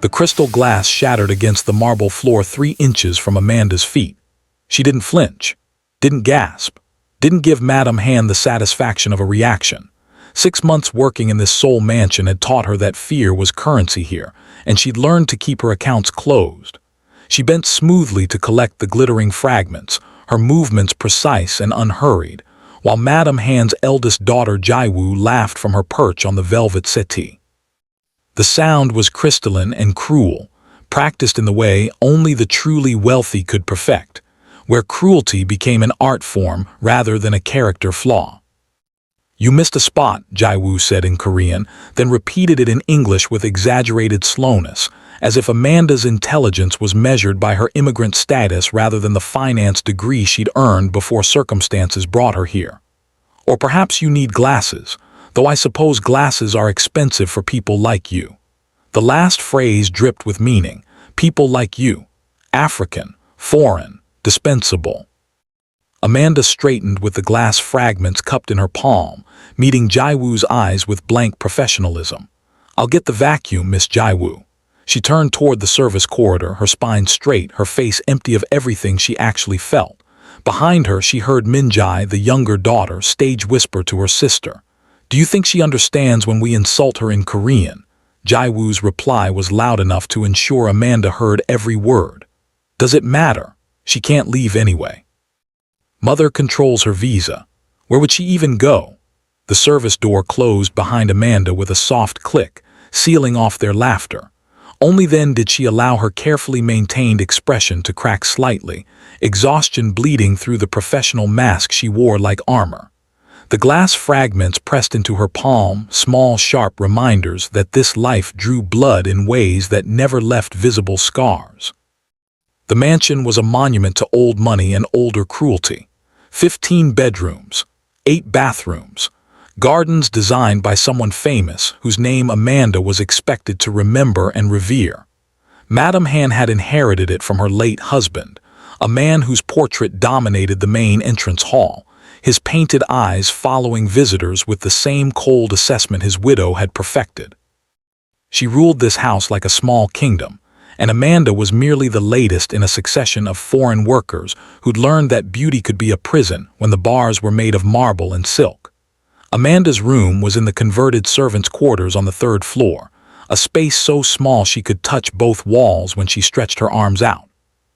The crystal glass shattered against the marble floor 3 inches from Amanda's feet. She didn't flinch, didn't gasp, didn't give Madame Han the satisfaction of a reaction. 6 months working in this soul mansion had taught her that fear was currency here, and she'd learned to keep her accounts closed. She bent smoothly to collect the glittering fragments, her movements precise and unhurried, while Madame Han's eldest daughter Jaiwu laughed from her perch on the velvet settee. The sound was crystalline and cruel, practiced in the way only the truly wealthy could perfect, where cruelty became an art form rather than a character flaw. "You missed a spot," Jaiwu said in Korean, then repeated it in English with exaggerated slowness, as if Amanda's intelligence was measured by her immigrant status rather than the finance degree she'd earned before circumstances brought her here. "Or perhaps you need glasses, though I suppose glasses are expensive for people like you." The last phrase dripped with meaning. People like you. African, foreign, dispensable. Amanda straightened with the glass fragments cupped in her palm, meeting Jaiwoo's eyes with blank professionalism. "I'll get the vacuum, Miss Jaiwoo." She turned toward the service corridor, her spine straight, her face empty of everything she actually felt. Behind her, she heard Minjai, the younger daughter, stage whisper to her sister, "Do you think she understands when we insult her in Korean?" Jaiwoo's reply was loud enough to ensure Amanda heard every word. "Does it matter? She can't leave anyway. Mother controls her visa. Where would she even go?" The service door closed behind Amanda with a soft click, sealing off their laughter. Only then did she allow her carefully maintained expression to crack slightly, exhaustion bleeding through the professional mask she wore like armor. The glass fragments pressed into her palm, small, sharp reminders that this life drew blood in ways that never left visible scars. The mansion was a monument to old money and older cruelty. 15 bedrooms, 8 bathrooms, gardens designed by someone famous whose name Amanda was expected to remember and revere. Madame Han had inherited it from her late husband, a man whose portrait dominated the main entrance hall, his painted eyes following visitors with the same cold assessment his widow had perfected. She ruled this house like a small kingdom, and Amanda was merely the latest in a succession of foreign workers who'd learned that beauty could be a prison when the bars were made of marble and silk. Amanda's room was in the converted servants' quarters on the 3rd floor, a space so small she could touch both walls when she stretched her arms out.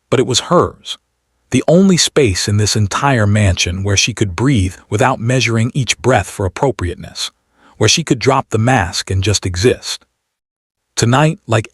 But it was hers, the only space in this entire mansion where she could breathe without measuring each breath for appropriateness, where she could drop the mask and just exist. Tonight, like